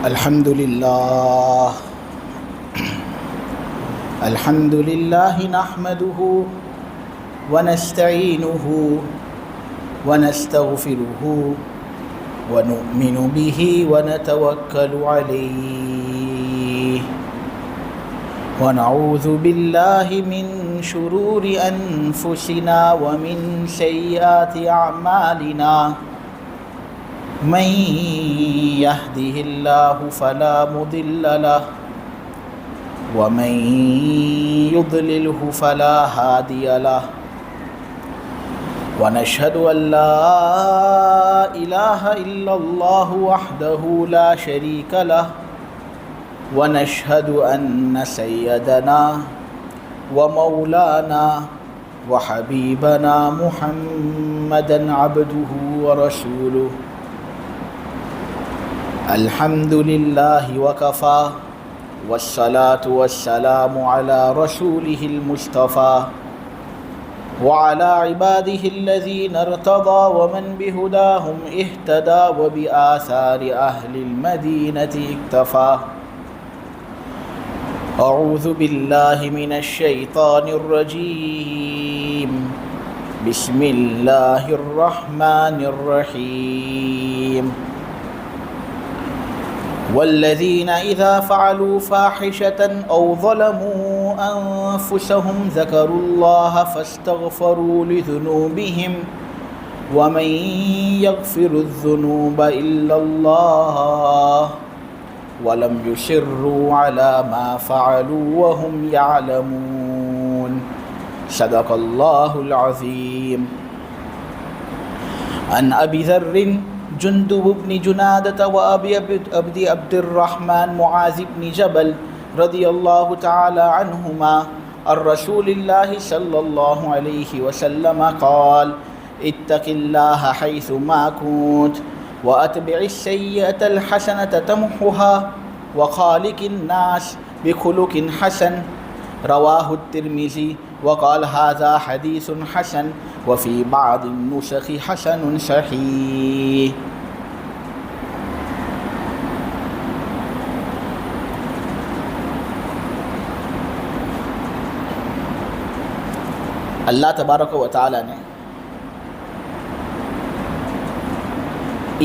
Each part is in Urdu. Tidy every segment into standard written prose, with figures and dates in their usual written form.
الحمد لله نحمده ونستعينه ونستغفره ونؤمن به ونتوكل عليه ونعوذ بالله من شرور أنفسنا ومن سيئات أعمالنا من يهده الله فلا مضل له ومن يضلله فلا هادي له ونشهد أن لا إله إلا الله وحده لا شريك له ونشهد أن سيدنا ومولانا وحبيبنا محمدا عبده ورسوله الحمد لله وكفى والصلاة والسلام على رسوله المصطفى وعلى عباده الذين ارتضى ومن بهداهم اهتدى وبآثار أهل المدينة اكتفى أعوذ بالله من الشيطان الرجيم بسم الله الرحمن الرحيم والذين إذا فعلوا فاحشة أو ظلموا أنفسهم ذكروا الله فاستغفروا لذنوبهم ومن يغفر الذنوب إلا الله ولم يصروا على ما فعلوا وهم يعلمون صدق الله العظيم. عن أبي ذر جندب بن جنادة وأبي عبد الرحمن معاذ بن جبل رضي الله تعالى عنهما عن رسول الله صلى الله عليه وسلم قال اتق الله حيث ما كنت وأتبع السيئة الحسنة تمحها وخالق الناس بخلق حسن رواه الترمذي وقال هذا حديث حسن وفي بعض النسخ حسن صحيح. اللہ تبارک و تعالی نے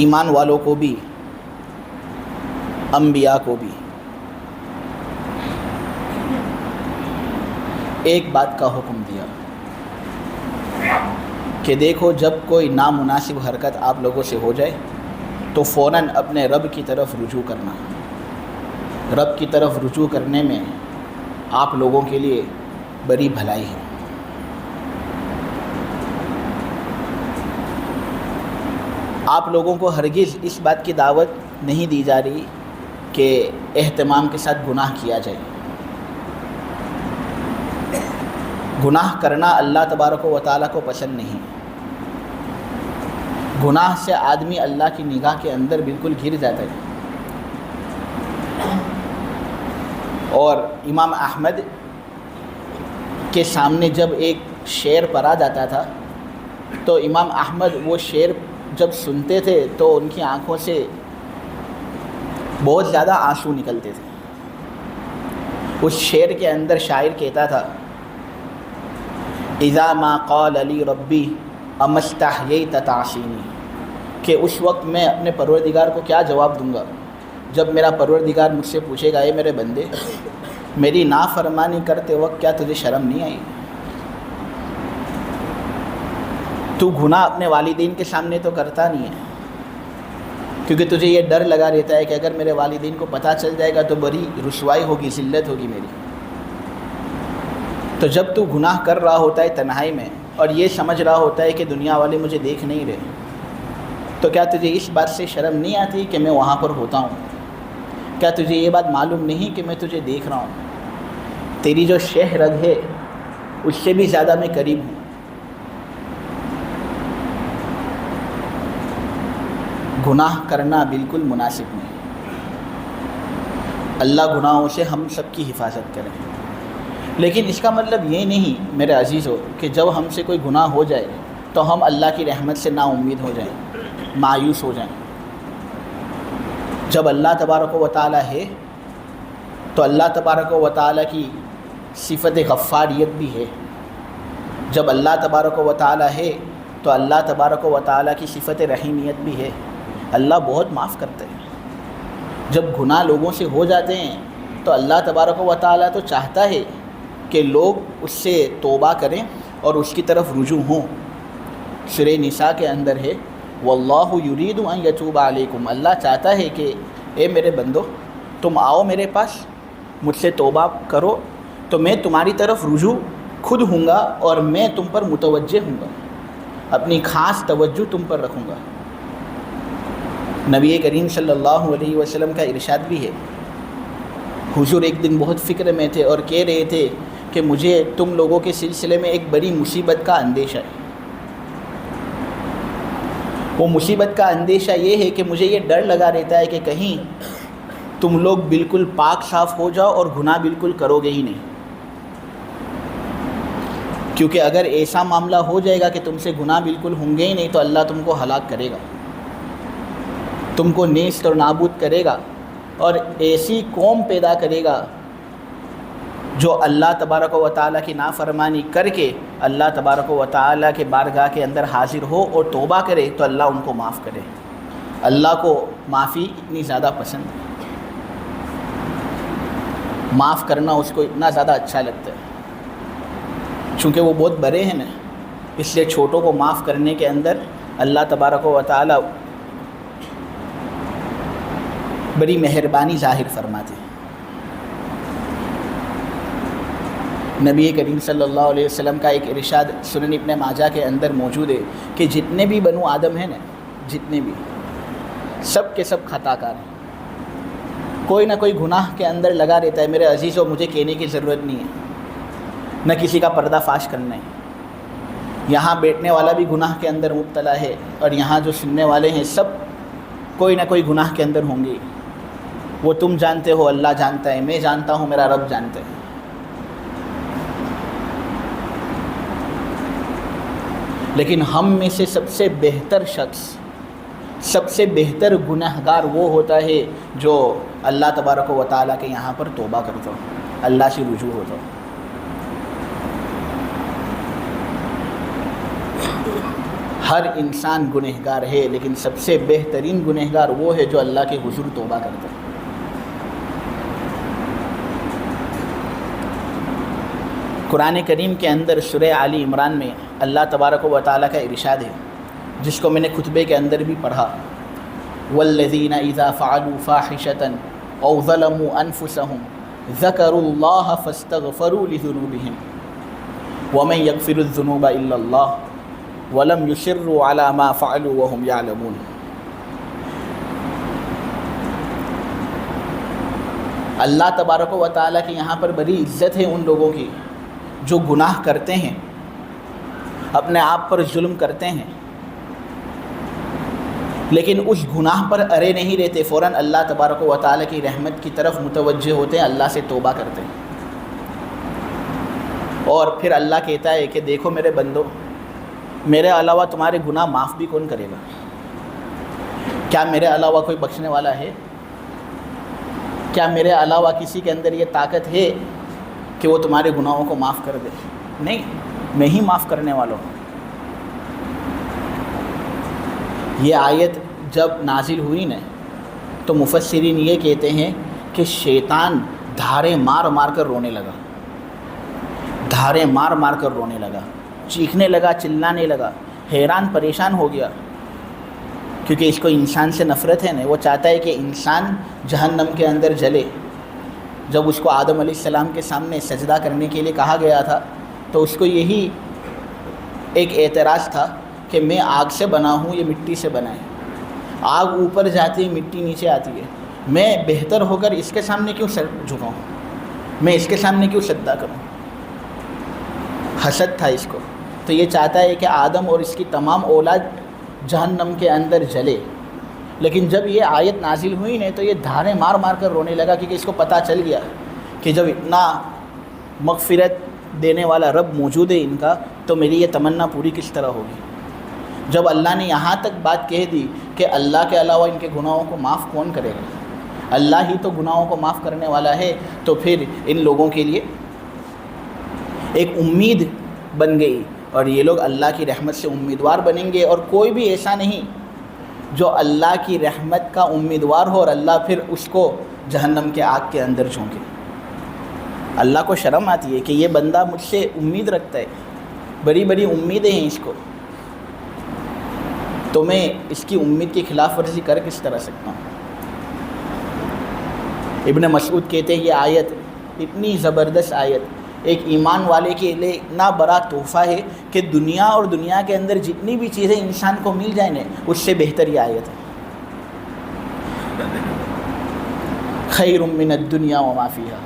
ایمان والوں کو بھی انبیاء کو بھی ایک بات کا حکم دیا کہ دیکھو جب کوئی نامناسب حرکت آپ لوگوں سے ہو جائے تو فوراً اپنے رب کی طرف رجوع کرنا. رب کی طرف رجوع کرنے میں آپ لوگوں کے لیے بڑی بھلائی ہے. آپ لوگوں کو ہرگز اس بات کی دعوت نہیں دی جا رہی کہ اہتمام کے ساتھ گناہ کیا جائے. گناہ کرنا اللہ تبارک و تعالیٰ کو پسند نہیں. گناہ سے آدمی اللہ کی نگاہ کے اندر بالکل گر جاتا ہے. اور امام احمد کے سامنے جب ایک شعر پڑھا جاتا تھا تو امام احمد وہ شعر جب سنتے تھے تو ان کی آنکھوں سے بہت زیادہ آنسو نکلتے تھے. اس شعر کے اندر شاعر کہتا تھا اذا ما قال لی ربی اما استحییت تعصینی، کہ اس وقت میں اپنے پروردگار کو کیا جواب دوں گا جب میرا پروردگار مجھ سے پوچھے گا اے میرے بندے میری نافرمانی کرتے وقت کیا تجھے شرم نہیں آئی؟ تو گناہ اپنے والدین کے سامنے تو کرتا نہیں ہے کیونکہ تجھے یہ ڈر لگا رہتا ہے کہ اگر میرے والدین کو پتہ چل جائے گا تو بڑی رسوائی ہوگی، ذلت ہوگی میری. تو جب تو گناہ کر رہا ہوتا ہے تنہائی میں اور یہ سمجھ رہا ہوتا ہے کہ دنیا والے مجھے دیکھ نہیں رہے تو کیا تجھے اس بات سے شرم نہیں آتی کہ میں وہاں پر ہوتا ہوں؟ کیا تجھے یہ بات معلوم نہیں کہ میں تجھے دیکھ رہا ہوں؟ تیری جو شہ رگ ہے اس سے بھی زیادہ میں قریب ہوں. گناہ کرنا بالکل مناسب نہیں. اللہ گناہوں سے ہم سب کی حفاظت کرے. لیکن اس کا مطلب یہ نہیں میرے عزیزو کہ جب ہم سے کوئی گناہ ہو جائے تو ہم اللہ کی رحمت سے نا امید ہو جائیں، مایوس ہو جائیں. جب اللہ تبارک و تعالی ہے تو اللہ تبارک و تعالی کی صفت غفاریت بھی ہے. جب اللہ تبارک و تعالی ہے تو اللہ تبارک و تعالی کی صفت رحیمیت بھی ہے. اللہ بہت معاف کرتے ہیں. جب گناہ لوگوں سے ہو جاتے ہیں تو اللہ تبارک و تعالی تو چاہتا ہے کہ لوگ اس سے توبہ کریں اور اس کی طرف رجوع ہوں. سورہ نساء کے اندر ہے واللہ یرید ان یتوب علیکم. اللہ چاہتا ہے کہ اے میرے بندو تم آؤ میرے پاس، مجھ سے توبہ کرو تو میں تمہاری طرف رجوع خود ہوں گا اور میں تم پر متوجہ ہوں گا، اپنی خاص توجہ تم پر رکھوں گا. نبی کریم صلی اللہ علیہ وسلم کا ارشاد بھی ہے. حضور ایک دن بہت فکر میں تھے اور کہہ رہے تھے کہ مجھے تم لوگوں کے سلسلے میں ایک بڑی مصیبت کا اندیشہ ہے. وہ مصیبت کا اندیشہ یہ ہے کہ مجھے یہ ڈر لگا رہتا ہے کہ کہیں تم لوگ بالکل پاک صاف ہو جاؤ اور گناہ بالکل کرو گے ہی نہیں. کیونکہ اگر ایسا معاملہ ہو جائے گا کہ تم سے گناہ بالکل ہوں گے ہی نہیں تو اللہ تم کو ہلاک کرے گا، تم کو نیست اور نابود کرے گا اور ایسی قوم پیدا کرے گا جو اللہ تبارک و تعالیٰ کی نافرمانی کر کے اللہ تبارک و تعالیٰ کے بارگاہ کے اندر حاضر ہو اور توبہ کرے تو اللہ ان کو معاف کرے. اللہ کو معافی اتنی زیادہ پسند ہے، معاف کرنا اس کو اتنا زیادہ اچھا لگتا ہے. چونکہ وہ بہت بڑے ہیں نا، اس لیے چھوٹوں کو معاف کرنے کے اندر اللہ تبارک و تعالیٰ بڑی مہربانی ظاہر فرماتے ہیں. نبی کریم صلی اللہ علیہ وسلم کا ایک ارشاد سنن ابن ماجہ کے اندر موجود ہے کہ جتنے بھی بنو آدم ہیں نا، جتنے بھی سب کے سب خطا کار ہیں. کوئی نہ کوئی گناہ کے اندر لگا رہتا ہے. میرے عزیزوں مجھے کہنے کی ضرورت نہیں ہے، نہ کسی کا پردہ فاش کرنا ہے. یہاں بیٹھنے والا بھی گناہ کے اندر مبتلا ہے اور یہاں جو سننے والے ہیں سب کوئی نہ کوئی گناہ کے اندر ہوں گے. وہ تم جانتے ہو، اللہ جانتا ہے، میں جانتا ہوں، میرا رب جانتا ہے. لیکن ہم میں سے سب سے بہتر شخص، سب سے بہتر گنہگار وہ ہوتا ہے جو اللہ تبارک و تعالیٰ کے یہاں پر توبہ کرتا ہو، اللہ سے رجوع ہوتا ہو. ہر انسان گنہگار ہے لیکن سب سے بہترین گنہگار وہ ہے جو اللہ کے حضور توبہ کرتا ہے. قرآن کریم کے اندر سورہ آل عمران میں اللہ تبارک و تعالیٰ کا ارشاد ہے جس کو میں نے خطبے کے اندر بھی پڑھا. والذین اذا فعلوا فاحشة او ظلموا انفسهم ذکروا اللہ فاستغفروا لذنوبهم ومن یغفر الذنوب الا اللہ ولم یصروا علی ما فعلوا وهم یعلمون. اللہ تبارک و تعالیٰ کی یہاں پر بڑی عزت ہے ان لوگوں کی جو گناہ کرتے ہیں، اپنے آپ پر ظلم کرتے ہیں، لیکن اس گناہ پر ارے نہیں رہتے، فوراً اللہ تبارک و تعالیٰ کی رحمت کی طرف متوجہ ہوتے ہیں، اللہ سے توبہ کرتے ہیں. اور پھر اللہ کہتا ہے کہ دیکھو میرے بندو، میرے علاوہ تمہارے گناہ معاف بھی کون کرے گا؟ کیا میرے علاوہ کوئی بخشنے والا ہے؟ کیا میرے علاوہ کسی کے اندر یہ طاقت ہے کہ وہ تمہارے گناہوں کو معاف کر دے؟ نہیں، میں ہی معاف کرنے والا ہوں. یہ آیت جب نازل ہوئی نا تو مفسرین یہ کہتے ہیں کہ شیطان دھارے مار مار کر رونے لگا، دھارے مار مار کر رونے لگا، چیخنے لگا، چلانے لگا، حیران پریشان ہو گیا. کیونکہ اس کو انسان سے نفرت ہے نا، وہ چاہتا ہے کہ انسان جہنم کے اندر جلے. جب اس کو آدم علیہ السلام کے سامنے سجدہ کرنے کے لیے کہا گیا تھا تو اس کو یہی ایک اعتراض تھا کہ میں آگ سے بنا ہوں، یہ مٹی سے بنا ہے. آگ اوپر جاتی ہے، مٹی نیچے آتی ہے، میں بہتر ہو کر اس کے سامنے کیوں سر جھکاؤں، میں اس کے سامنے کیوں سجدہ کروں. حسد تھا اس کو. تو یہ چاہتا ہے کہ آدم اور اس کی تمام اولاد جہنم کے اندر جلے. لیکن جب یہ آیت نازل ہوئی نے تو یہ دھارے مار مار کر رونے لگا، کیونکہ اس کو پتہ چل گیا کہ جب اتنا مغفرت دینے والا رب موجود ہے ان کا تو میری یہ تمنا پوری کس طرح ہوگی. جب اللہ نے یہاں تک بات کہہ دی کہ اللہ کے علاوہ ان کے گناہوں کو معاف کون کرے گا، اللہ ہی تو گناہوں کو معاف کرنے والا ہے، تو پھر ان لوگوں کے لیے ایک امید بن گئی، اور یہ لوگ اللہ کی رحمت سے امیدوار بنیں گے۔ اور کوئی بھی ایسا نہیں جو اللہ کی رحمت کا امیدوار ہو اور اللہ پھر اس کو جہنم کے آگ کے اندر جھونکے۔ اللہ کو شرم آتی ہے کہ یہ بندہ مجھ سے امید رکھتا ہے، بڑی بڑی امیدیں ہیں اس کو، تو میں اس کی امید کی خلاف ورزی کر کس طرح سکتا ہوں؟ ابن مسعود کہتے ہیں یہ آیت اتنی زبردست آیت ایک ایمان والے کے لیے اتنا بڑا تحفہ ہے کہ دنیا اور دنیا کے اندر جتنی بھی چیزیں انسان کو مل جائیں نا، اس سے بہتر یہ آیت ہے۔ خیر من الدنیا وما فیہا۔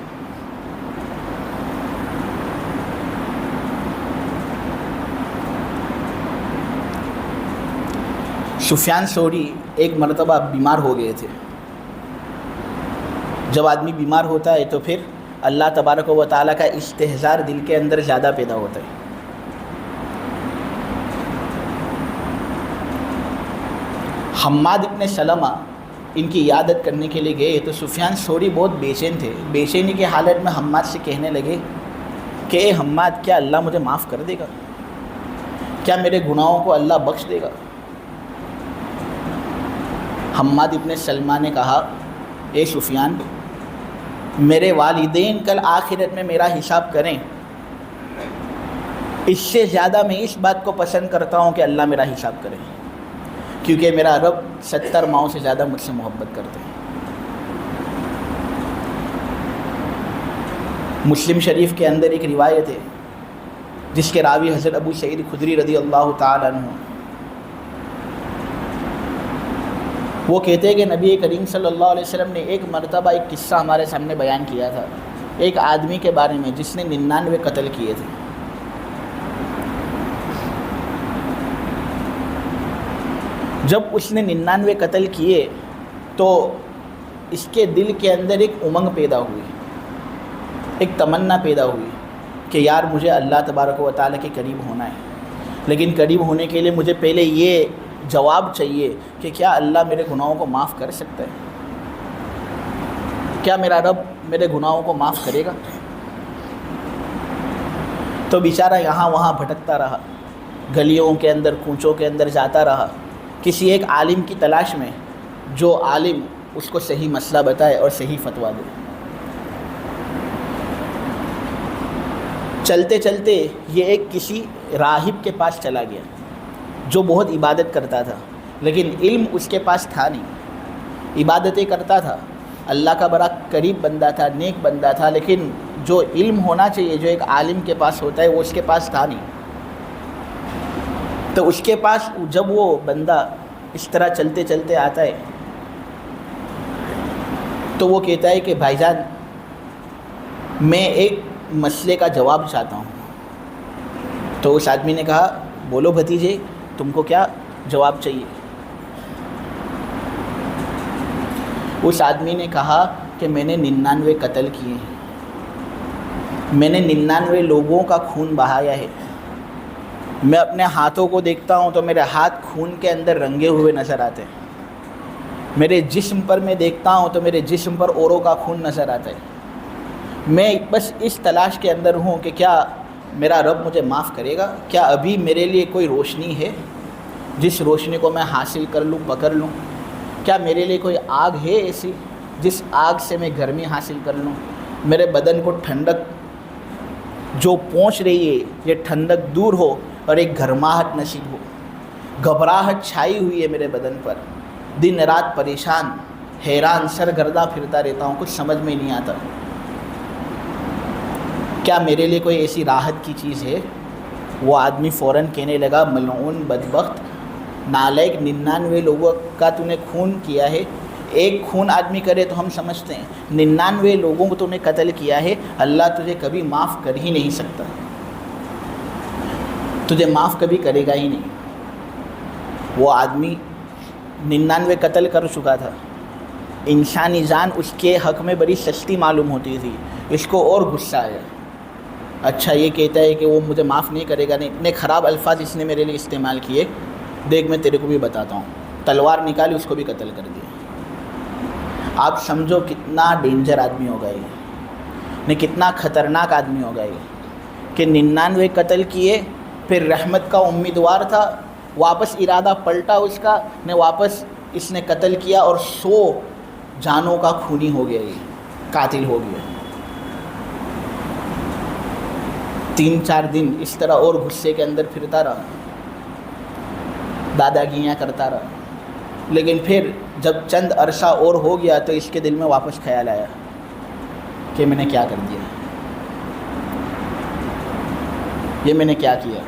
سفیان ثوری ایک مرتبہ بیمار ہو گئے تھے۔ جب آدمی بیمار ہوتا ہے تو پھر اللہ تبارک و تعالیٰ کا استحضار دل کے اندر زیادہ پیدا ہوتا ہے۔ حماد ابن سلمہ ان کی عیادت کرنے کے لیے گئے تو سفیان ثوری بہت بے چین تھے۔ بے چینی کی حالت میں حماد سے کہنے لگے کہ اے حماد، کیا اللہ مجھے معاف کر دے گا؟ کیا میرے گناہوں کو اللہ بخش دے گا؟ حماد ابن سلمہ نے کہا، اے سفیان، میرے والدین کل آخرت میں میرا حساب کریں، اس سے زیادہ میں اس بات کو پسند کرتا ہوں کہ اللہ میرا حساب کرے، کیونکہ میرا رب 70 ماؤں سے زیادہ مجھ سے محبت کرتے ہیں۔ مسلم شریف کے اندر ایک روایت ہے جس کے راوی حضرت ابو سعید خدری رضی اللہ تعالیٰ عنہ، وہ کہتے ہیں کہ نبی کریم صلی اللہ علیہ وسلم نے ایک مرتبہ ایک قصہ ہمارے سامنے بیان کیا تھا، ایک آدمی کے بارے میں جس نے 99 قتل کیے تھے۔ جب اس نے 99 قتل کیے تو اس کے دل کے اندر ایک امنگ پیدا ہوئی، ایک تمنا پیدا ہوئی کہ یار مجھے اللہ تبارک و تعالیٰ کے قریب ہونا ہے، لیکن قریب ہونے کے لیے مجھے پہلے یہ جواب چاہیے کہ کیا اللہ میرے گناہوں کو معاف کر سکتا ہے؟ کیا میرا رب میرے گناہوں کو معاف کرے گا؟ تو بیچارہ یہاں وہاں بھٹکتا رہا، گلیوں کے اندر کوچوں کے اندر جاتا رہا، کسی ایک عالم کی تلاش میں جو عالم اس کو صحیح مسئلہ بتائے اور صحیح فتویٰ دے۔ چلتے چلتے یہ ایک کسی راہب کے پاس چلا گیا جو بہت عبادت کرتا تھا، لیکن علم اس کے پاس تھا نہیں۔ عبادتیں کرتا تھا، اللہ کا بڑا قریب بندہ تھا، نیک بندہ تھا، لیکن جو علم ہونا چاہیے جو ایک عالم کے پاس ہوتا ہے وہ اس کے پاس تھا نہیں۔ تو اس کے پاس جب وہ بندہ اس طرح چلتے چلتے آتا ہے تو وہ کہتا ہے کہ بھائی جان، میں ایک مسئلے کا جواب چاہتا ہوں۔ تو اس آدمی نے کہا، بولو بھتیجے، تم کو کیا جواب چاہیے؟ اس آدمی نے کہا کہ میں نے 99 قتل کیے ہیں، میں نے 99 لوگوں کا خون بہایا ہے، میں اپنے ہاتھوں کو دیکھتا ہوں تو میرے ہاتھ خون کے اندر رنگے ہوئے نظر آتے ہیں، میرے جسم پر میں دیکھتا ہوں تو میرے جسم پر اوروں کا خون نظر آتا ہے۔ میں بس اس تلاش کے اندر ہوں کہ کیا میرا رب مجھے معاف کرے گا؟ کیا ابھی میرے لیے کوئی روشنی ہے جس روشنی کو میں حاصل کر لوں، پکڑ لوں؟ کیا میرے لیے کوئی آگ ہے ایسی جس آگ سے میں گرمی حاصل کر لوں؟ میرے بدن کو ٹھنڈک جو پہنچ رہی ہے یہ ٹھنڈک دور ہو اور ایک گرماہٹ نصیب ہو۔ گھبراہٹ چھائی ہوئی ہے میرے بدن پر، دن رات پریشان، حیران، سرگرداں پھرتا رہتا ہوں، کچھ سمجھ میں نہیں آتا۔ کیا میرے لیے کوئی ایسی راحت کی چیز ہے؟ وہ آدمی فوراً کہنے لگا، ملعون، بدبخت، نالائق، 99 لوگوں کا تو نے خون کیا ہے۔ ایک خون آدمی کرے تو ہم سمجھتے ہیں، 99 لوگوں کو تو نے قتل کیا ہے، اللہ تجھے کبھی معاف کر ہی نہیں سکتا، تجھے معاف کبھی کرے گا ہی نہیں۔ وہ آدمی 99 قتل کر چکا تھا، انسانی جان اس کے حق میں بڑی سستی معلوم ہوتی تھی۔ اس کو اور غصہ آیا، اچھا یہ کہتا ہے کہ وہ مجھے معاف نہیں کرے گا، نہیں، اتنے خراب الفاظ اس نے میرے لیے استعمال کیے، دیکھ میں تیرے کو بھی بتاتا ہوں۔ تلوار نکالی، اس کو بھی قتل کر دیا۔ آپ سمجھو کتنا ڈینجر آدمی ہوگا یہ، نہیں کتنا خطرناک آدمی ہوگا یہ کہ 99 قتل کیے، پھر رحمت کا امیدوار تھا، واپس ارادہ پلٹا اس کا، نے واپس اس نے قتل کیا اور 100 جانوں کا خونی ہو گیا، یہ قاتل ہو گیا۔ 3-4 دن اس طرح اور غصے کے اندر پھرتا رہا، داداگیریاں کرتا رہا، لیکن پھر جب چند عرصہ اور ہو گیا تو اس کے دل میں واپس خیال آیا کہ میں نے کیا کر دیا، یہ میں نے کیا کیا۔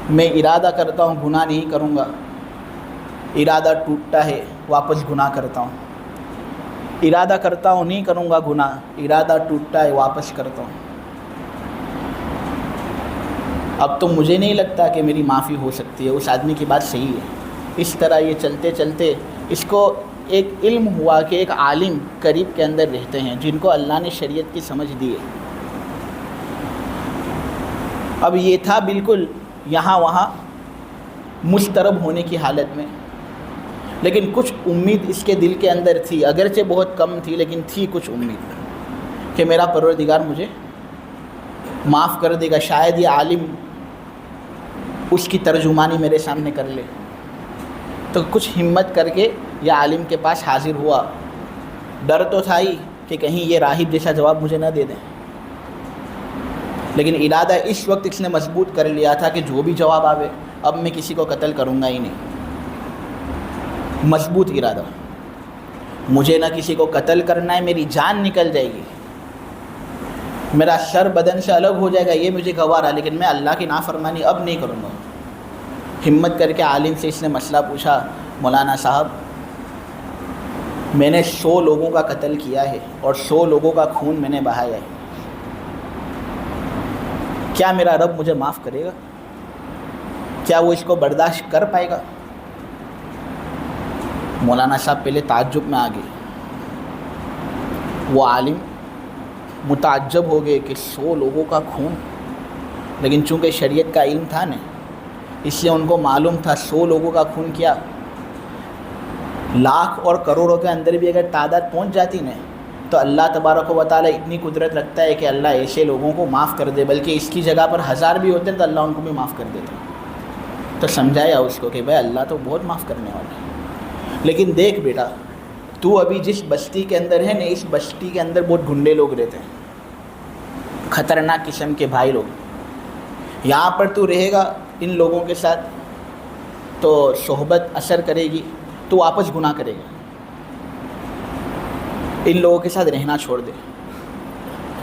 میں ارادہ کرتا ہوں گناہ نہیں کروں گا، ارادہ ٹوٹتا ہے واپس گناہ کرتا ہوں، ارادہ کرتا ہوں نہیں کروں گا گناہ، ارادہ ٹوٹتا ہے واپس کرتا ہوں۔ اب تو مجھے نہیں لگتا کہ میری معافی ہو سکتی ہے۔ اس آدمی کی بات صحیح ہے۔ اس طرح یہ چلتے چلتے اس کو ایک علم ہوا کہ ایک عالم قریب کے اندر رہتے ہیں جن کو اللہ نے شریعت کی سمجھ دی ہے۔ اب یہ تھا بالکل یہاں وہاں مضطرب ہونے کی حالت میں، لیکن کچھ امید اس کے دل کے اندر تھی، اگرچہ بہت کم تھی لیکن تھی کچھ امید کہ میرا پروردگار مجھے معاف کر دے گا، شاید یہ عالم اس کی ترجمانی میرے سامنے کر لے۔ تو کچھ ہمت کر کے یہ عالم کے پاس حاضر ہوا۔ ڈر تو تھا ہی کہ کہیں یہ راہب جیسا جواب مجھے نہ دے دیں، لیکن ارادہ اس وقت اس نے مضبوط کر لیا تھا کہ جو بھی جواب آوے اب میں کسی کو قتل کروں گا ہی نہیں۔ مضبوط ارادہ، مجھے نہ کسی کو قتل کرنا ہے، میری جان نکل جائے گی، میرا سر بدن سے الگ ہو جائے گا، یہ مجھے گوارا، لیکن میں اللہ کی نافرمانی اب نہیں کروں گا۔ ہمت کر کے عالم سے اس نے مسئلہ پوچھا، مولانا صاحب میں نے 100 لوگوں کا قتل کیا ہے اور 100 لوگوں کا خون میں نے بہایا ہے، کیا میرا رب مجھے معاف کرے گا؟ کیا وہ اس کو برداشت کر پائے گا؟ مولانا صاحب پہلے تعجب میں آ گئے، وہ عالم متعجب ہو گئے کہ 100 لوگوں کا خون، لیکن چونکہ شریعت کا علم تھا نا، اس لیے ان کو معلوم تھا 100 لوگوں کا خون کیا، لاکھ اور کروڑوں کے اندر بھی اگر تعداد پہنچ جاتی نا تو اللہ تبارک و تعالیٰ اتنی قدرت رکھتا ہے کہ اللہ ایسے لوگوں کو معاف کر دے، بلکہ اس کی جگہ پر 1000 بھی ہوتے تو اللہ ان کو بھی معاف کر دیتا۔ تو سمجھایا اس کو کہ بھائی اللہ تو بہت معاف کرنے والا ہے، لیکن دیکھ بیٹا تو ابھی جس بستی کے اندر ہے نا، اس بستی کے اندر بہت گنڈے لوگ رہتے ہیں، خطرناک قسم کے بھائی لوگ، یہاں پر تو رہے گا ان لوگوں کے ساتھ تو صحبت اثر کرے گی، تو واپس گناہ کرے گا، ان لوگوں کے ساتھ رہنا چھوڑ دے۔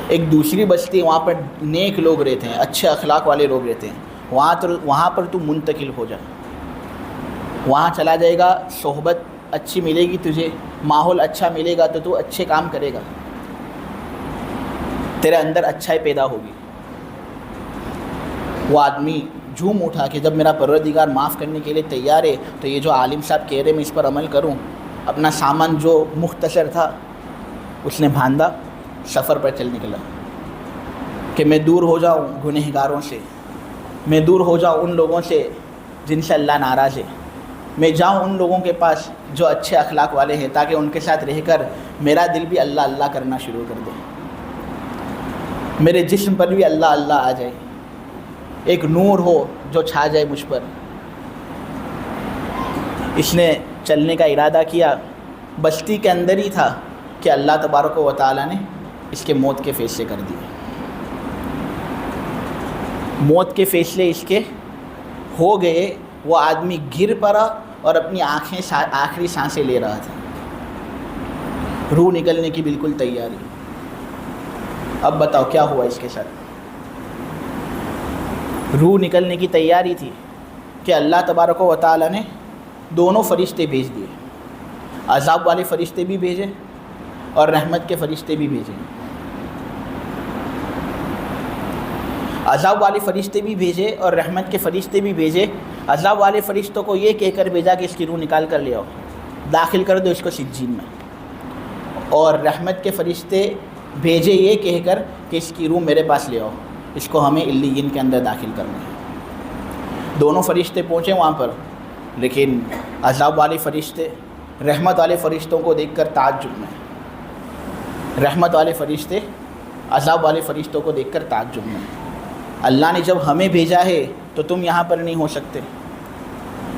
ایک دوسری بستی وہاں پر نیک لوگ رہتے ہیں، اچھے اخلاق والے لوگ رہتے ہیں، وہاں پر تو منتقل ہو جا، وہاں چلا جائے گا، صحبت اچھی ملے گی تجھے، ماحول اچھا ملے گا تو اچھے کام کرے گا، تیرے اندر اچھائی پیدا ہوگی۔ وہ آدمی جھوم اٹھا کہ جب میرا پروردگار معاف کرنے کے لیے تیار ہے تو یہ جو عالم صاحب کہہ رہے میں اس پر عمل کروں۔ اپنا سامان جو مختصر تھا اس نے باندھا، سفر پر چل نکلا کہ میں دور ہو جاؤں گنہگاروں سے، میں دور ہو جاؤں ان لوگوں سے جن سے اللہ ناراض ہے، میں جاؤں ان لوگوں کے پاس جو اچھے اخلاق والے ہیں، تاکہ ان کے ساتھ رہ کر میرا دل بھی اللہ اللہ کرنا شروع کر دے، میرے جسم پر بھی اللہ اللہ آ جائے، ایک نور ہو جو چھا جائے مجھ پر۔ اس نے چلنے کا ارادہ کیا، بستی کے اندر ہی تھا کہ اللہ تبارک و تعالیٰ نے اس کے موت کے فیصلے کر دیے۔ موت کے فیصلے اس کے ہو گئے، وہ آدمی گر پڑا اور اپنی آخری سانسیں لے رہا تھا، روح نکلنے کی بالکل تیاری۔ اب بتاؤ کیا ہوا اس کے ساتھ؟ روح نکلنے کی تیاری تھی کہ اللہ تبارک و تعالیٰ نے دونوں فرشتے بھیج دیے، عذاب والے فرشتے بھی بھیجے اور رحمت کے فرشتے بھی بھیجے۔ عذاب والے فرشتے بھی بھیجے اور رحمت کے فرشتے بھی بھیجے۔ عذاب والے فرشتوں کو یہ کہہ کر بھیجا کہ اس کی روح نکال کر لے آؤ، داخل کر دو اس کو سجین میں، اور رحمت کے فرشتے بھیجے یہ کہہ کر کہ اس کی روح میرے پاس لے آؤ، اس کو ہمیں علیین کے اندر داخل کرنا ہے۔ دونوں فرشتے پہنچے وہاں پر، لیکن عذاب والے فرشتے رحمت والے فرشتوں کو دیکھ کر تعجب میں، رحمت والے فرشتے عذاب والے فرشتوں کو دیکھ کر تعجب میں۔ اللہ نے جب ہمیں بھیجا ہے تو تم یہاں پر نہیں ہو سکتے،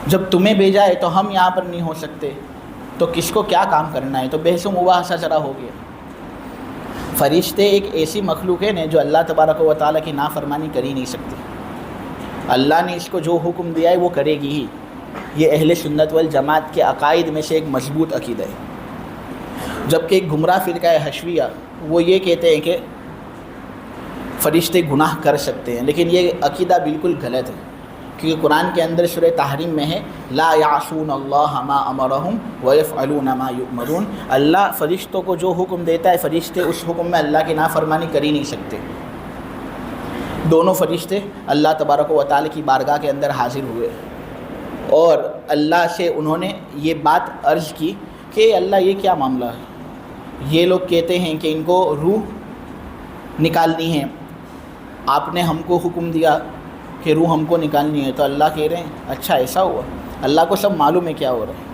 جب تمہیں بھیجا ہے تو ہم یہاں پر نہیں ہو سکتے، تو کس کو کیا کام کرنا ہے؟ تو بحث و مباحثہ ذرا ہو گیا۔ فرشتے ایک ایسی مخلوق ہے نا جو اللہ تبارک و تعالیٰ کی نافرمانی کر ہی نہیں سکتی، اللہ نے اس کو جو حکم دیا ہے وہ کرے گی ہی۔ یہ اہل سنت والجماعت کے عقائد میں سے ایک مضبوط عقیدہ ہے۔ جبکہ ایک گمراہ فرقہ حشویہ وہ یہ کہتے ہیں کہ فرشتے گناہ کر سکتے ہیں، لیکن یہ عقیدہ بالکل غلط ہے، کیونکہ قرآن کے اندر سورہ تحریم میں ہے لا یعصون اللہ ما امرہم ویفعلون ما یؤمرون، اللہ فرشتوں کو جو حکم دیتا ہے فرشتے اس حکم میں اللہ کی نافرمانی کر ہی نہیں سکتے۔ دونوں فرشتے اللہ تبارک و تعالی کی بارگاہ کے اندر حاضر ہوئے اور اللہ سے انہوں نے یہ بات عرض کی کہ اللہ یہ کیا معاملہ ہے؟ یہ لوگ کہتے ہیں کہ ان کو روح نکالنی ہے، آپ نے ہم کو حکم دیا کہ روح ہم کو نکالنی ہے، تو اللہ کہہ رہے ہیں اچھا ایسا ہوا، اللہ کو سب معلوم ہے کیا ہو رہا ہے،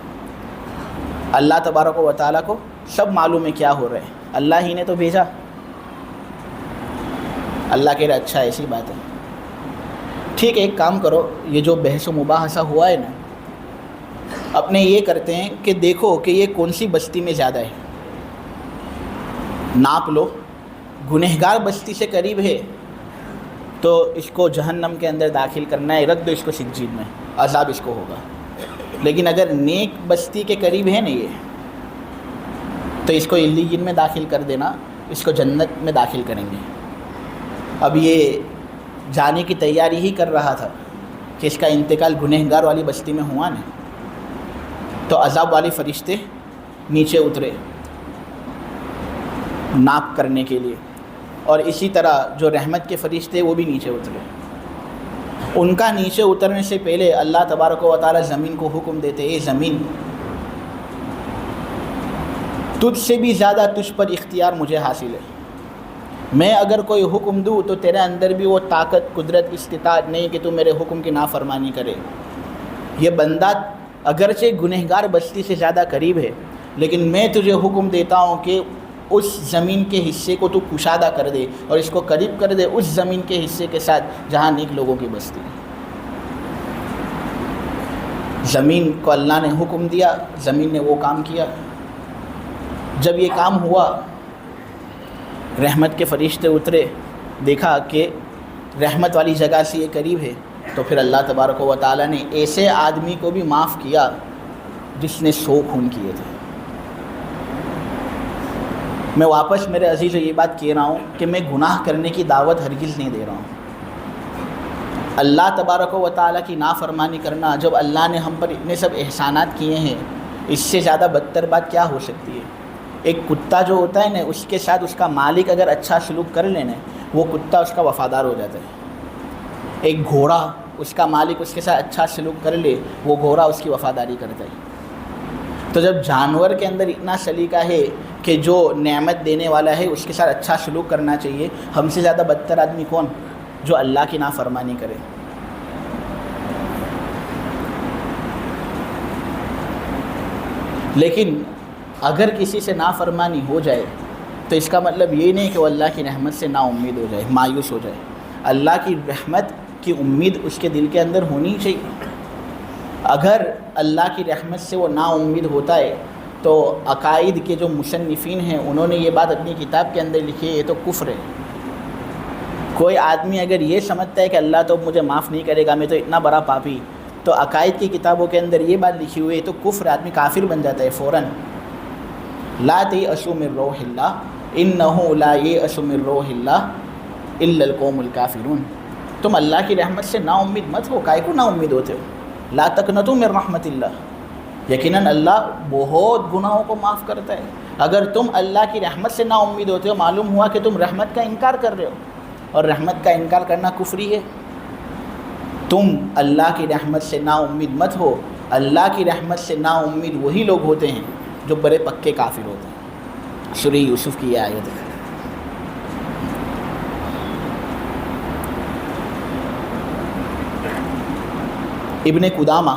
اللہ تبارک و تعالیٰ کو سب معلوم ہے کیا ہو رہا ہے، اللہ ہی نے تو بھیجا۔ اللہ کہہ رہا اچھا ایسی بات ہے، ٹھیک ہے ایک کام کرو، یہ جو بحث و مباحثہ ہوا ہے نا، اپنے یہ کرتے ہیں کہ دیکھو کہ یہ کون سی بستی میں زیادہ ہے، ناپ لو، گنہگار بستی سے قریب ہے تو اس کو جہنم کے اندر داخل کرنا ہے، رکھ دو اس کو سجین میں، عذاب اس کو ہوگا۔ لیکن اگر نیک بستی کے قریب ہے نا یہ، تو اس کو علیین میں داخل کر دینا، اس کو جنت میں داخل کریں گے۔ اب یہ جانے کی تیاری ہی کر رہا تھا کہ اس کا انتقال گنہگار والی بستی میں ہوا نا، تو عذاب والے فرشتے نیچے اترے ناپ کرنے کے لیے، اور اسی طرح جو رحمت کے فرشتے وہ بھی نیچے اترے۔ ان کا نیچے اترنے سے پہلے اللہ تبارک و تعالی زمین کو حکم دیتے اے زمین، تجھ سے بھی زیادہ تجھ پر اختیار مجھے حاصل ہے، میں اگر کوئی حکم دوں تو تیرے اندر بھی وہ طاقت قدرت استطاعت نہیں کہ تو میرے حکم کی نافرمانی کرے۔ یہ بندہ اگرچہ گنہگار بستی سے زیادہ قریب ہے، لیکن میں تجھے حکم دیتا ہوں کہ اس زمین کے حصے کو تو کشادہ کر دے اور اس کو قریب کر دے اس زمین کے حصے کے ساتھ جہاں نیک لوگوں کی بستی ہے۔ زمین کو اللہ نے حکم دیا، زمین نے وہ کام کیا۔ جب یہ کام ہوا، رحمت کے فرشتے اترے، دیکھا کہ رحمت والی جگہ سے یہ قریب ہے، تو پھر اللہ تبارک و تعالیٰ نے ایسے آدمی کو بھی معاف کیا جس نے 100 خون کیے تھے۔ میں واپس میرے عزیزو یہ بات کہہ رہا ہوں کہ میں گناہ کرنے کی دعوت ہرگز نہیں دے رہا ہوں۔ اللہ تبارک و تعالیٰ کی نافرمانی کرنا، جب اللہ نے ہم پر اتنے سب احسانات کیے ہیں، اس سے زیادہ بدتر بات کیا ہو سکتی ہے؟ ایک کتا جو ہوتا ہے نا، اس کے ساتھ اس کا مالک اگر اچھا سلوک کر لینا، وہ کتا اس کا وفادار ہو جاتا ہے۔ ایک گھوڑا، اس کا مالک اس کے ساتھ اچھا سلوک کر لے، وہ گھوڑا اس کی وفاداری کرتا ہے۔ تو جب جانور کے اندر اتنا سلیقہ ہے کہ جو نعمت دینے والا ہے اس کے ساتھ اچھا سلوک کرنا چاہیے، ہم سے زیادہ بدتر آدمی کون؟ جو اللہ کی نافرمانی کرے۔ لیکن اگر کسی سے نافرمانی ہو جائے تو اس کا مطلب یہ نہیں کہ وہ اللہ کی رحمت سے نا امید ہو جائے، مایوس ہو جائے۔ اللہ کی رحمت کی امید اس کے دل کے اندر ہونی چاہیے۔ اگر اللہ کی رحمت سے وہ نا امید ہوتا ہے تو عقائد کے جو مصنفین ہیں انہوں نے یہ بات اپنی کتاب کے اندر لکھی ہے، یہ تو کفر ہے۔ کوئی آدمی اگر یہ سمجھتا ہے کہ اللہ تو مجھے معاف نہیں کرے گا، میں تو اتنا بڑا پاپی، تو عقائد کی کتابوں کے اندر یہ بات لکھی ہوئی ہے تو کفر، آدمی کافر بن جاتا ہے فوراً۔ لا تیأسوا من روح اللہ انہ لا ییأس من روح اللہ الا القوم الکافرون۔ تم اللہ کی رحمت سے نا امید مت ہو، کائے کو نا امید ہوتے ہو؟ لا تقنطوا من رحمت اللہ، یقیناً اللہ بہت گناہوں کو معاف کرتا ہے۔ اگر تم اللہ کی رحمت سے نا امید ہوتے ہو، معلوم ہوا کہ تم رحمت کا انکار کر رہے ہو، اور رحمت کا انکار کرنا کفری ہے۔ تم اللہ کی رحمت سے نا امید مت ہو، اللہ کی رحمت سے نا امید وہی لوگ ہوتے ہیں جو بڑے پکے کافر ہوتے ہیں۔ سورہ یوسف کی یہ آیت ہے۔ ابن قدامہ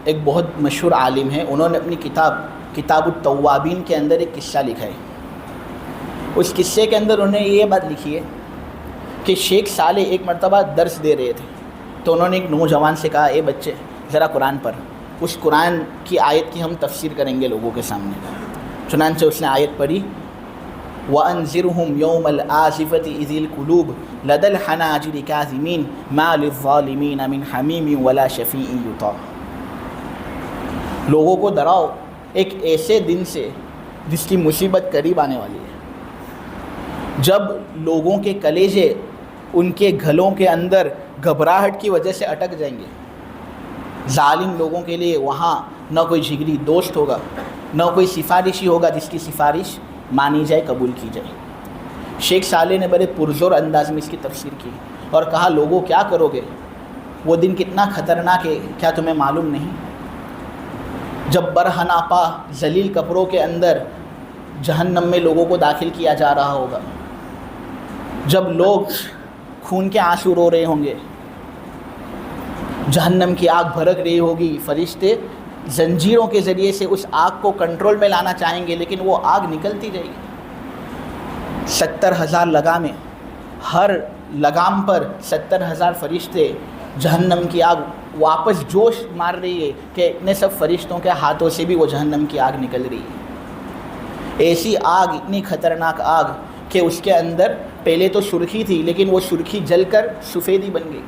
ایک بہت مشہور عالم ہیں، انہوں نے اپنی کتاب التوابین کے اندر ایک قصہ لکھا ہے۔ اس قصے کے اندر انہوں نے یہ بات لکھی ہے کہ شیخ صالح ایک مرتبہ درس دے رہے تھے، تو انہوں نے ایک نوجوان سے کہا، اے بچے ذرا قرآن پڑھ، اس قرآن کی آیت کی ہم تفسیر کریں گے لوگوں کے سامنے۔ چنانچہ اس نے آیت پڑھی، وَأَنذِرْهُمْ يَوْمَ الْآزِفَةِ إِذِ الْقُلُوبُ لَدَى الْحَنَاجِرِ كَاظِمِينَ مَا لِلظَّالِمِينَ مِنْ حَمِيمٍ وَلَا شَفِيعٍ يُطَاعُ۔ لوگوں کو ڈراؤ ایک ایسے دن سے جس کی مصیبت قریب آنے والی ہے، جب لوگوں کے کلیجے ان کے گھلوں کے اندر گھبراہٹ کی وجہ سے اٹک جائیں گے۔ ظالم لوگوں کے لیے وہاں نہ کوئی جگری دوست ہوگا، نہ کوئی سفارشی ہوگا جس کی سفارش مانی جائے، قبول کی جائے۔ شیخ صالح نے بڑے پرزور انداز میں اس کی تفسیر کی اور کہا، لوگوں کیا کرو گے؟ وہ دن کتنا خطرناک ہے، کیا تمہیں معلوم نہیں؟ جب برہناپا ذلیل کپڑوں کے اندر جہنم میں لوگوں کو داخل کیا جا رہا ہوگا، جب لوگ خون کے آنسو رو رہے ہوں گے، جہنم کی آگ بھڑک رہی ہوگی، فرشتے زنجیروں کے ذریعے سے اس آگ کو کنٹرول میں لانا چاہیں گے، لیکن وہ آگ نکلتی جائے گی۔ 70,000 لگامیں، ہر لگام پر 70,000 فرشتے، جہنم کی آگ واپس جوش مار رہی ہے کہ اتنے سب فرشتوں کے ہاتھوں سے بھی وہ جہنم کی آگ نکل رہی ہے۔ ایسی آگ، اتنی خطرناک آگ کہ اس کے اندر پہلے تو سرخی تھی، لیکن وہ سرخی جل کر سفیدی بن گئی۔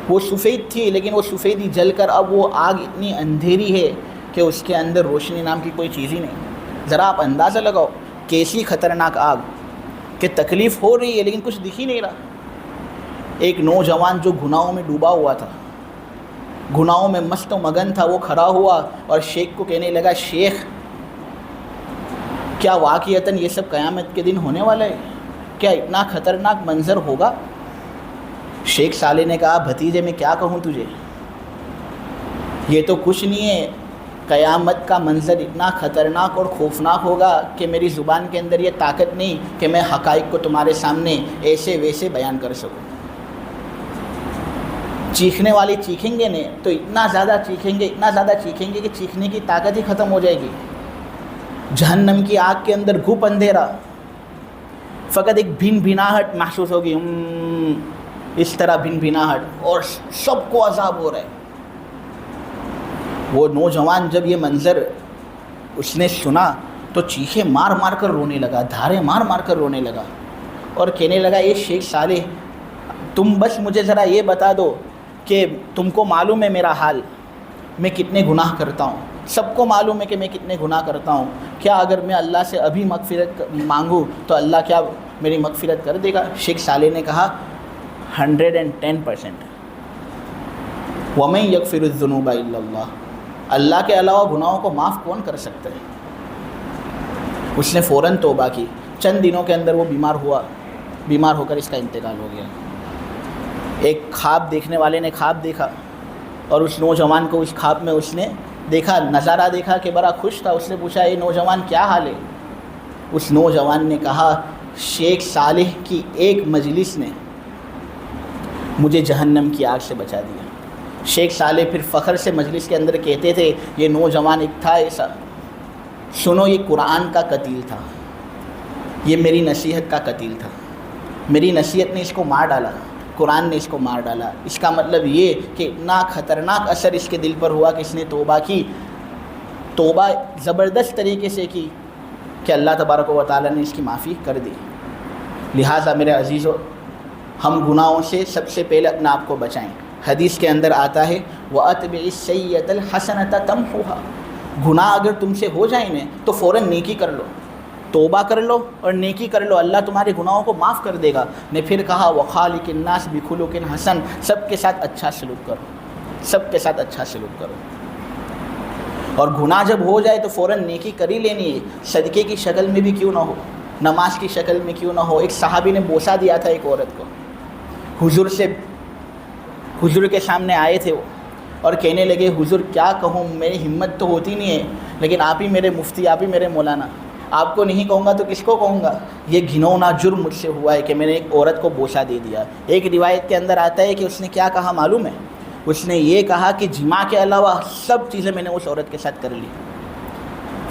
وہ سفید تھی لیکن وہ سفیدی جل کر اب وہ آگ اتنی اندھیری ہے کہ اس کے اندر روشنی نام کی کوئی چیز ہی نہیں۔ ذرا آپ اندازہ لگاؤ کیسی خطرناک آگ کہ تکلیف ہو رہی ہے لیکن کچھ دکھ ہی نہیں رہا۔ ایک نوجوان جو گناہوں میں ڈوبا ہوا تھا، گناہوں میں مست و مگن تھا، وہ کھڑا ہوا اور شیخ کو کہنے لگا، شیخ کیا واقعتاً یہ سب قیامت کے دن ہونے والا ہے؟ کیا اتنا خطرناک منظر ہوگا؟ شیخ صالح نے کہا، بھتیجے میں کیا کہوں تجھے، یہ تو کچھ نہیں ہے، قیامت کا منظر اتنا خطرناک اور خوفناک ہوگا کہ میری زبان کے اندر یہ طاقت نہیں کہ میں حقائق کو تمہارے سامنے ایسے ویسے بیان کر سکوں۔ چیخنے والے چیخیں گے نے تو اتنا زیادہ چیخیں گے، اتنا زیادہ چیخیں گے کہ چیخنے کی طاقت ہی ختم ہو جائے گی۔ جہنم کی آگ کے اندر گھپ اندھیرا، فقط ایک بھن بھناہٹ محسوس ہوگی، اس طرح بھن بھناہٹ، اور سب کو عذاب ہو رہا ہے۔ وہ نوجوان جب یہ منظر اس نے سنا تو چیخے مار مار کر رونے لگا، دھارے مار مار کر رونے لگا اور کہنے لگا، اے شیخ صالح، تم بس مجھے ذرا یہ بتا دو کہ تم کو معلوم ہے میرا حال، میں کتنے گناہ کرتا ہوں، سب کو معلوم ہے کہ میں کتنے گناہ کرتا ہوں، کیا اگر میں اللہ سے ابھی مغفرت مانگوں تو اللہ کیا میری مغفرت کر دے گا؟ شیخ صالح نے کہا 110%۔ وَمَن يَغْفِرُ الذُّنُوبَ إِلَّا اللَّهُ، اللہ کے علاوہ گناہوں کو معاف کون کر سکتا ہے؟ اس نے فوراً توبہ کی، چند دنوں کے اندر وہ بیمار ہو کر اس کا انتقال ہو گیا۔ ایک خواب دیکھنے والے نے خواب دیکھا اور اس نوجوان کو اس خواب میں اس نے دیکھا، نظارہ دیکھا کہ بڑا خوش تھا۔ اس نے پوچھا، اے نوجوان کیا حال ہے؟ اس نوجوان نے کہا، شیخ صالح کی ایک مجلس نے مجھے جہنم کی آگ سے بچا دیا۔ شیخ صالح پھر فخر سے مجلس کے اندر کہتے تھے، یہ نوجوان ایک تھا ایسا، سنو یہ قرآن کا قتیل تھا، یہ میری نصیحت کا قتیل تھا، میری نصیحت نے اس کو مار ڈالا، قرآن نے اس کو مار ڈالا۔ اس کا مطلب یہ کہ اتنا خطرناک اثر اس کے دل پر ہوا کہ اس نے توبہ کی، توبہ زبردست طریقے سے کی کہ اللہ تبارک و تعالیٰ نے اس کی معافی کر دی۔ لہٰذا میرے عزیزو، ہم گناہوں سے سب سے پہلے اپنے آپ کو بچائیں۔ حدیث کے اندر آتا ہے، وَأَتْبِعِ السَّيِّئَةَ الْحَسَنَةَ تَمْحُوهَا، گناہ اگر تم سے ہو جائیں نا تو فوراً نیکی کر لو، توبہ کر لو اور نیکی کر لو، اللہ تمہارے گناہوں کو معاف کر دے گا۔ نے پھر کہا، وَخَالِقِ النَّاسِ بِخُلُقٍ حَسَنٍ، سب کے ساتھ اچھا سلوک کرو، سب کے ساتھ اچھا سلوک کرو۔ اور گناہ جب ہو جائے تو فوراً نیکی کر ہی لینی ہے، صدقے کی شکل میں بھی کیوں نہ ہو، نماز کی شکل میں کیوں نہ ہو۔ ایک صحابی نے بوسہ دیا تھا ایک عورت کو، حضور کے سامنے آئے تھے وہ اور کہنے لگے، حضور کیا کہوں، میری ہمت تو ہوتی نہیں ہے، لیکن آپ ہی میرے مفتی، آپ ہی میرے مولانا، آپ کو نہیں کہوں گا تو کس کو کہوں گا؟ یہ گھنونا جرم مجھ سے ہوا ہے کہ میں نے ایک عورت کو بوسہ دے دیا۔ ایک روایت کے اندر آتا ہے کہ اس نے کیا کہا معلوم ہے؟ اس نے یہ کہا کہ جماع کے علاوہ سب چیزیں میں نے اس عورت کے ساتھ کر لی،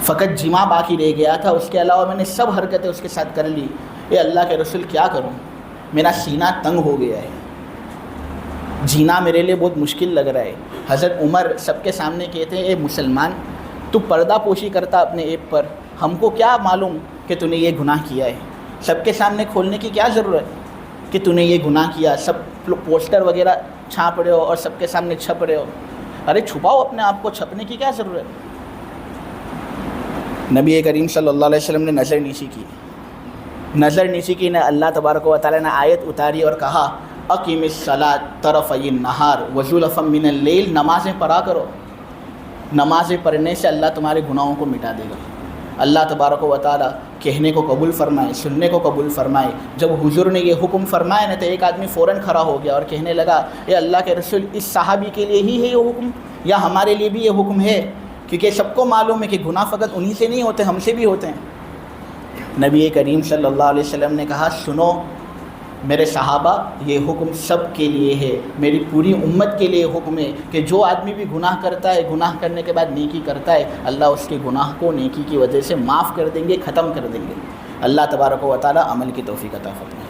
فقط جماع باقی رہ گیا تھا، اس کے علاوہ میں نے سب حرکتیں اس کے ساتھ کر لی۔ اے اللہ کے رسول کیا کروں، میرا سینہ تنگ ہو گیا ہے، جینا میرے لیے بہت مشکل لگ رہا ہے۔ حضرت عمر سب کے سامنے کہتے ہیں اے مسلمان، تو پردہ پوشی کرتا اپنے ایپ پر، ہم کو کیا معلوم کہ تو نے یہ گناہ کیا ہے، سب کے سامنے کھولنے کی کیا ضرورت کہ تو نے یہ گناہ کیا، سب پوسٹر وغیرہ چھاپ رہے ہو اور سب کے سامنے چھپ رہے ہو، ارے چھپاؤ اپنے آپ کو، چھپنے کی کیا ضرورت۔ نبی کریم صلی اللہ علیہ وسلم نے نظر نیچی کی، نے اللہ تبارک و تعالیٰ نے آیت اتاری اور کہا اقیم الصلاۃ طرفی النہار وزلفا من اللیل، نمازیں پڑھا کرو، نمازیں پڑھنے سے اللہ تمہارے گناہوں کو مٹا دے گا۔ اللہ تبارک و تعالیٰ کہنے کو قبول فرمائے، سننے کو قبول فرمائے۔ جب حضور نے یہ حکم فرمایا نا تو ایک آدمی فوراً کھڑا ہو گیا اور کہنے لگا اے اللہ کے رسول، اس صحابی کے لیے ہی ہے یہ حکم یا ہمارے لیے بھی یہ حکم ہے؟ کیونکہ سب کو معلوم ہے کہ گناہ فقط انہی سے نہیں ہوتے، ہم سے بھی ہوتے ہیں۔ نبی کریم صلی اللہ علیہ وسلم نے کہا سنو میرے صحابہ، یہ حکم سب کے لیے ہے، میری پوری امت کے لیے حکم ہے کہ جو آدمی بھی گناہ کرتا ہے، گناہ کرنے کے بعد نیکی کرتا ہے، اللہ اس کے گناہ کو نیکی کی وجہ سے معاف کر دیں گے، ختم کر دیں گے۔ اللہ تبارک و تعالی عمل کی توفیق عطا فرمائے۔